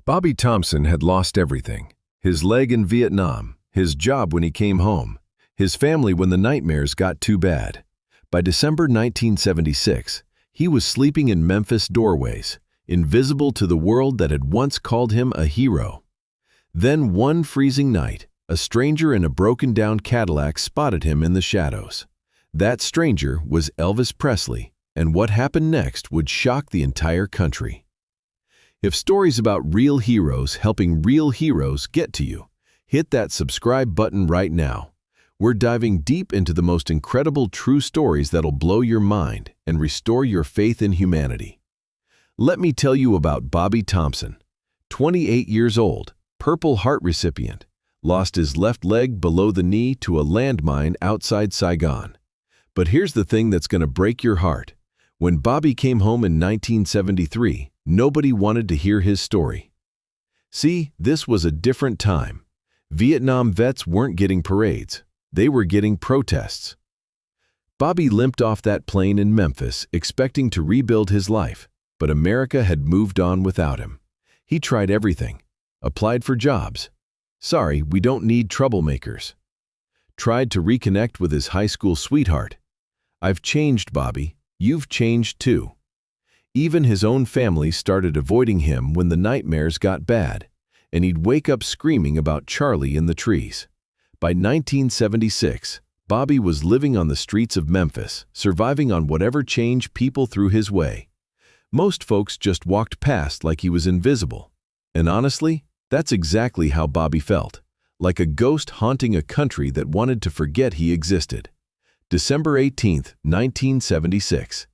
Bobby Thompson had lost everything. His leg in Vietnam, his job when he came home, his family when the nightmares got too bad. By December 1976, he was sleeping in Memphis doorways, invisible to the world that had once called him a hero. Then one freezing night, a stranger in a broken-down Cadillac spotted him in the shadows. That stranger was Elvis Presley, and what happened next would shock the entire country. If stories about real heroes helping real heroes get to you, hit that subscribe button right now. We're diving deep into the most incredible true stories that'll blow your mind and restore your faith in humanity. Let me tell you about Bobby Thompson, 28 years old, Purple Heart recipient, lost his left leg below the knee to a landmine outside Saigon. But here's the thing that's going to break your heart. When Bobby came home in 1973, nobody wanted to hear his story. See, this was a different time. Vietnam vets weren't getting parades. They were getting protests. Bobby limped off that plane in Memphis, expecting to rebuild his life, but America had moved on without him. He tried everything. Applied for jobs. Sorry, we don't need troublemakers. Tried to reconnect with his high school sweetheart. I've changed, Bobby. You've changed too. Even his own family started avoiding him when the nightmares got bad, and he'd wake up screaming about Charlie in the trees. By 1976, Bobby was living on the streets of Memphis, surviving on whatever change people threw his way. Most folks just walked past like he was invisible. And honestly, that's exactly how Bobby felt, like a ghost haunting a country that wanted to forget he existed. December 18, 1976.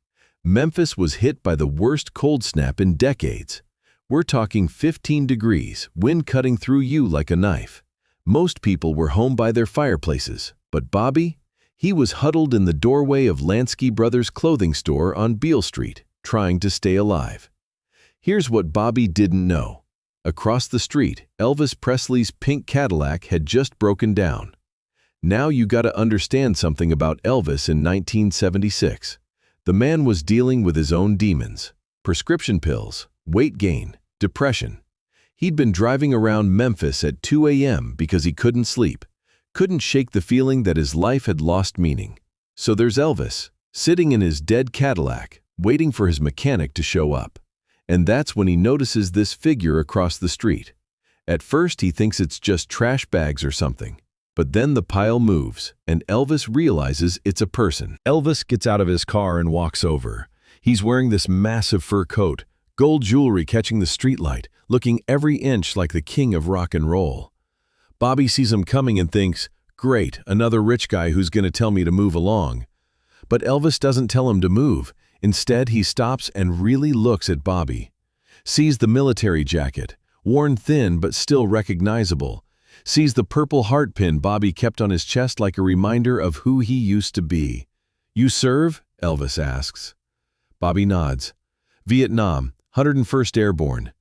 Memphis was hit by the worst cold snap in decades. We're talking 15 degrees, wind cutting through you like a knife. Most people were home by their fireplaces, but Bobby? He was huddled in the doorway of Lansky Brothers clothing store on Beale Street, trying to stay alive. Here's what Bobby didn't know. Across the street, Elvis Presley's pink Cadillac had just broken down. Now you gotta understand something about Elvis in 1976. The man was dealing with his own demons. Prescription pills, weight gain, depression. He'd been driving around Memphis at 2 a.m. because he couldn't sleep, couldn't shake the feeling that his life had lost meaning. So there's Elvis, sitting in his dead Cadillac, waiting for his mechanic to show up. And that's when he notices this figure across the street. At first he thinks it's just trash bags or something. But then the pile moves, and Elvis realizes it's a person. Elvis gets out of his car and walks over. He's wearing this massive fur coat, gold jewelry catching the streetlight, looking every inch like the king of rock and roll. Bobby sees him coming and thinks, great, another rich guy who's going to tell me to move along. But Elvis doesn't tell him to move. Instead, he stops and really looks at Bobby. Sees the military jacket, worn thin but still recognizable. Sees the purple heart pin Bobby kept on his chest like a reminder of who he used to be. You serve? Elvis asks. Bobby nods. Vietnam, 101st Airborne.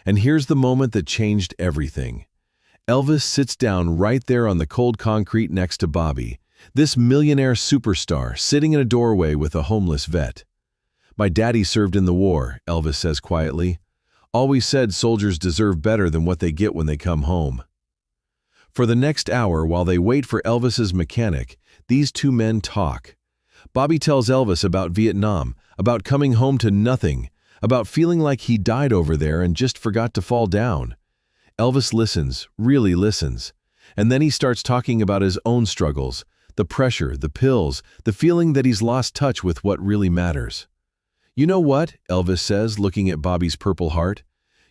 And here's the moment that changed everything. Elvis sits down right there on the cold concrete next to Bobby, this millionaire superstar sitting in a doorway with a homeless vet. My daddy served in the war, Elvis says quietly. Always said soldiers deserve better than what they get when they come home. For the next hour, while they wait for Elvis's mechanic, these two men talk. Bobby tells Elvis about Vietnam, about coming home to nothing, about feeling like he died over there and just forgot to fall down. Elvis listens, really listens. And then he starts talking about his own struggles, the pressure, the pills, the feeling that he's lost touch with what really matters. You know what? Elvis says, looking at Bobby's purple heart.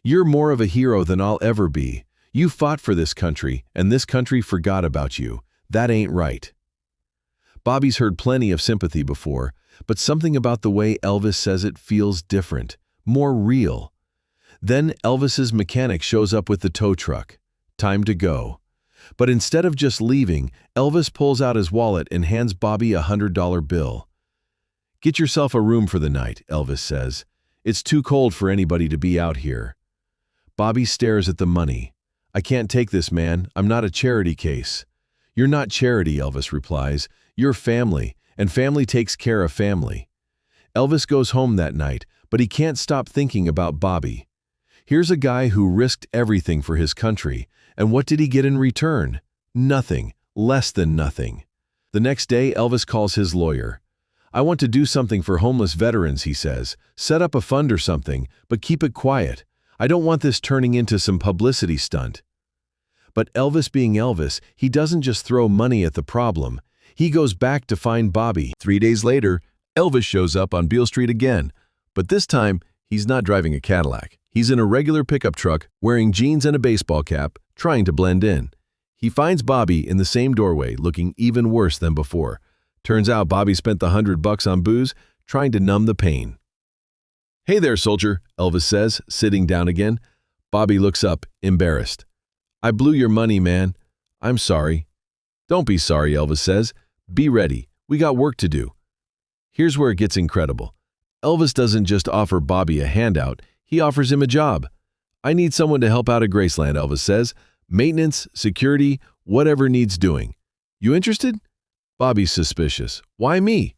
You're more of a hero than I'll ever be. You fought for this country, and this country forgot about you. That ain't right. Bobby's heard plenty of sympathy before, but something about the way Elvis says it feels different, more real. Then Elvis's mechanic shows up with the tow truck. Time to go. But instead of just leaving, Elvis pulls out his wallet and hands Bobby a $100 bill. Get yourself a room for the night, Elvis says. It's too cold for anybody to be out here. Bobby stares at the money. I can't take this, man. I'm not a charity case. You're not charity, Elvis replies. You're family, and family takes care of family. Elvis goes home that night, but he can't stop thinking about Bobby. Here's a guy who risked everything for his country, and what did he get in return? Nothing, less than nothing. The next day, Elvis calls his lawyer. "I want to do something for homeless veterans," he says. "Set up a fund or something, but keep it quiet. I don't want this turning into some publicity stunt." But Elvis being Elvis, he doesn't just throw money at the problem. He goes back to find Bobby. 3 days later, Elvis shows up on Beale Street again. But this time, he's not driving a Cadillac. He's in a regular pickup truck, wearing jeans and a baseball cap, trying to blend in. He finds Bobby in the same doorway, looking even worse than before. Turns out Bobby spent the $100 on booze, trying to numb the pain. "Hey there, soldier," Elvis says, sitting down again. Bobby looks up, embarrassed. "I blew your money, man. I'm sorry." "Don't be sorry," Elvis says. "Be ready. We got work to do." Here's where it gets incredible. Elvis doesn't just offer Bobby a handout, he offers him a job. "I need someone to help out at Graceland," Elvis says. "Maintenance, security, whatever needs doing. You interested?" Bobby's suspicious. "Why me?"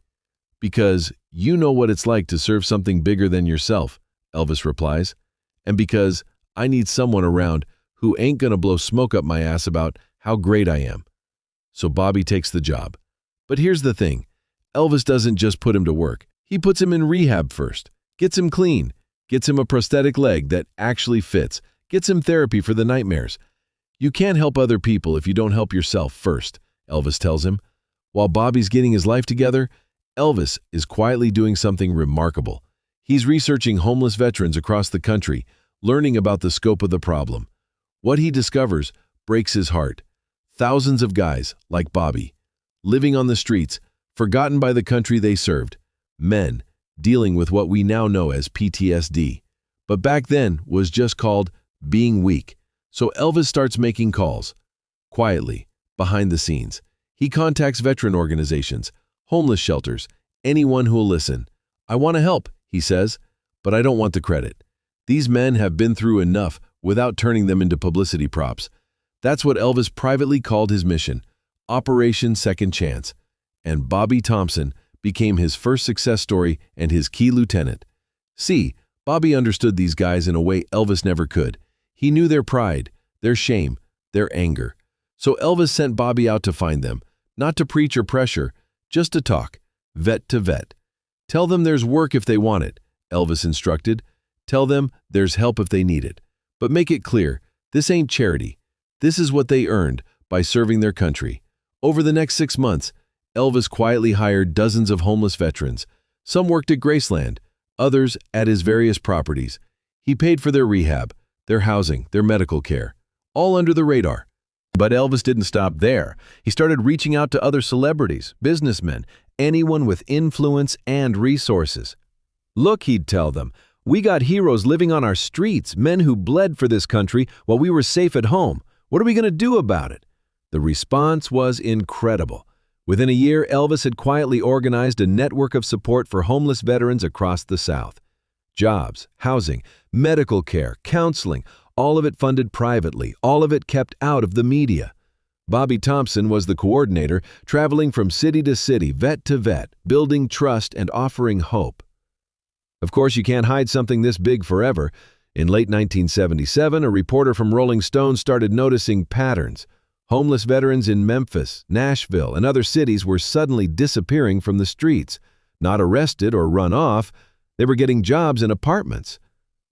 "Because you know what it's like to serve something bigger than yourself," Elvis replies. "And because I need someone around who ain't gonna blow smoke up my ass about how great I am." So Bobby takes the job. But here's the thing. Elvis doesn't just put him to work. He puts him in rehab first, gets him clean, gets him a prosthetic leg that actually fits, gets him therapy for the nightmares. "You can't help other people if you don't help yourself first," Elvis tells him. While Bobby's getting his life together, Elvis is quietly doing something remarkable. He's researching homeless veterans across the country, learning about the scope of the problem. What he discovers breaks his heart. Thousands of guys, like Bobby, living on the streets, forgotten by the country they served. Men, dealing with what we now know as PTSD. But back then was just called being weak. So Elvis starts making calls. Quietly, behind the scenes. He contacts veteran organizations, homeless shelters, anyone who'll listen. "I want to help," he says, "but I don't want the credit. These men have been through enough without turning them into publicity props." That's what Elvis privately called his mission, Operation Second Chance. And Bobby Thompson became his first success story and his key lieutenant. See, Bobby understood these guys in a way Elvis never could. He knew their pride, their shame, their anger. So Elvis sent Bobby out to find them, not to preach or pressure, just to talk, vet to vet. "Tell them there's work if they want it," Elvis instructed. "Tell them there's help if they need it. But make it clear, this ain't charity. This is what they earned by serving their country." Over the next 6 months, Elvis quietly hired dozens of homeless veterans. Some worked at Graceland, others at his various properties. He paid for their rehab, their housing, their medical care, all under the radar. But Elvis didn't stop there. He started reaching out to other celebrities, businessmen, anyone with influence and resources. "Look," he'd tell them, "we got heroes living on our streets, men who bled for this country while we were safe at home. What are we going to do about it?" The response was incredible. Within a year, Elvis had quietly organized a network of support for homeless veterans across the South. Jobs, housing, medical care, counseling, all of it funded privately, all of it kept out of the media. Bobby Thompson was the coordinator, traveling from city to city, vet to vet, building trust and offering hope. Of course, you can't hide something this big forever. In late 1977, a reporter from Rolling Stone started noticing patterns. Homeless veterans in Memphis, Nashville, and other cities were suddenly disappearing from the streets. Not arrested or run off, they were getting jobs in apartments.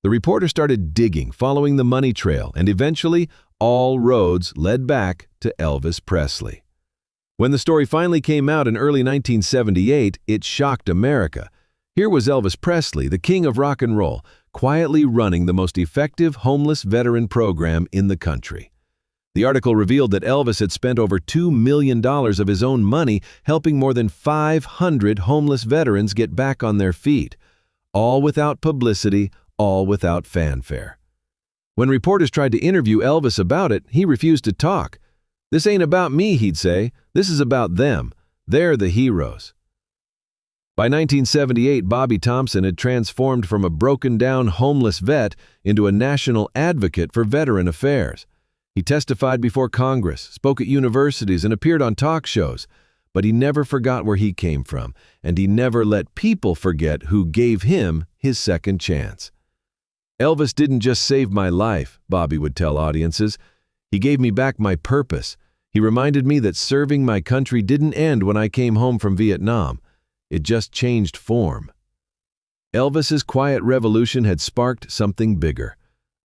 The reporter started digging, following the money trail, and eventually, all roads led back to Elvis Presley. When the story finally came out in early 1978, it shocked America. Here was Elvis Presley, the king of rock and roll, quietly running the most effective homeless veteran program in the country. The article revealed that Elvis had spent over $2 million of his own money helping more than 500 homeless veterans get back on their feet. All without publicity, all without fanfare. When reporters tried to interview Elvis about it, he refused to talk. "This ain't about me," he'd say. "This is about them. They're the heroes." By 1978, Bobby Thompson had transformed from a broken-down homeless vet into a national advocate for veteran affairs. He testified before Congress, spoke at universities, and appeared on talk shows. But he never forgot where he came from, and he never let people forget who gave him his second chance. "Elvis didn't just save my life," Bobby would tell audiences. "He gave me back my purpose. He reminded me that serving my country didn't end when I came home from Vietnam. It just changed form." Elvis's quiet revolution had sparked something bigger.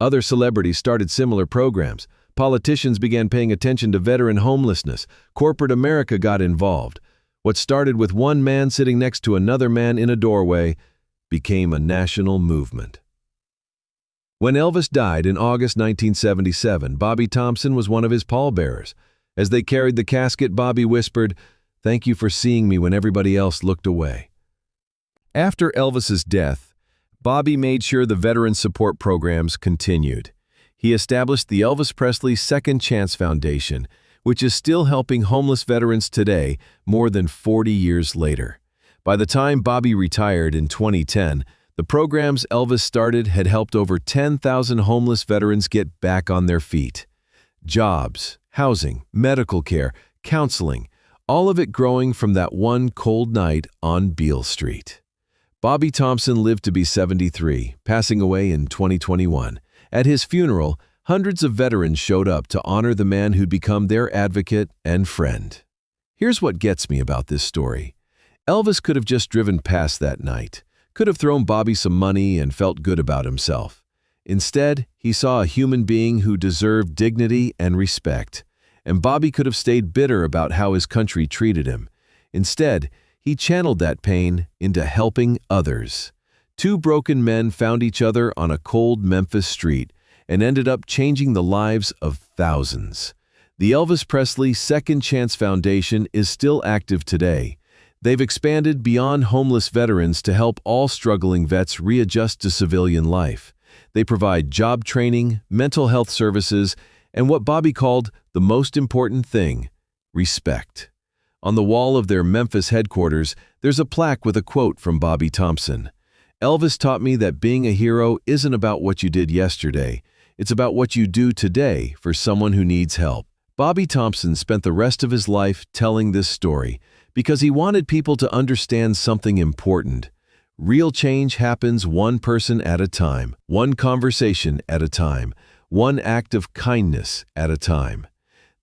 Other celebrities started similar programs. Politicians began paying attention to veteran homelessness. Corporate America got involved. What started with one man sitting next to another man in a doorway became a national movement. When Elvis died in August 1977, Bobby Thompson was one of his pallbearers. As they carried the casket, Bobby whispered, "Thank you for seeing me when everybody else looked away." After Elvis's death, Bobby made sure the veteran support programs continued. He established the Elvis Presley Second Chance Foundation, which is still helping homeless veterans today, more than 40 years later. By the time Bobby retired in 2010, the programs Elvis started had helped over 10,000 homeless veterans get back on their feet. Jobs, housing, medical care, counseling, all of it growing from that one cold night on Beale Street. Bobby Thompson lived to be 73, passing away in 2021. At his funeral, hundreds of veterans showed up to honor the man who'd become their advocate and friend. Here's what gets me about this story. Elvis could have just driven past that night, could have thrown Bobby some money and felt good about himself. Instead, he saw a human being who deserved dignity and respect, and Bobby could have stayed bitter about how his country treated him. Instead, he channeled that pain into helping others. Two broken men found each other on a cold Memphis street and ended up changing the lives of thousands. The Elvis Presley Second Chance Foundation is still active today. They've expanded beyond homeless veterans to help all struggling vets readjust to civilian life. They provide job training, mental health services, and what Bobby called the most important thing, respect. On the wall of their Memphis headquarters, there's a plaque with a quote from Bobby Thompson. "Elvis taught me that being a hero isn't about what you did yesterday. It's about what you do today for someone who needs help." Bobby Thompson spent the rest of his life telling this story because he wanted people to understand something important. Real change happens one person at a time, one conversation at a time, one act of kindness at a time.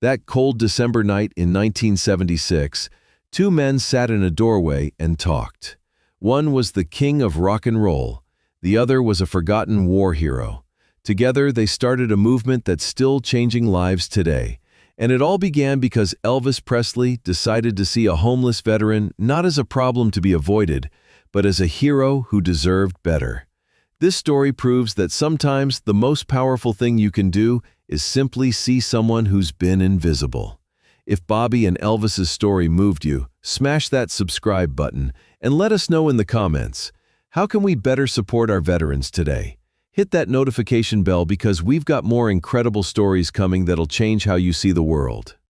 That cold December night in 1976, two men sat in a doorway and talked. One was the king of rock and roll. The other was a forgotten war hero. Together, they started a movement that's still changing lives today. And it all began because Elvis Presley decided to see a homeless veteran not as a problem to be avoided, but as a hero who deserved better. This story proves that sometimes the most powerful thing you can do is simply see someone who's been invisible. If Bobby and Elvis's story moved you, smash that subscribe button and let us know in the comments. How can we better support our veterans today? Hit that notification bell because we've got more incredible stories coming that'll change how you see the world.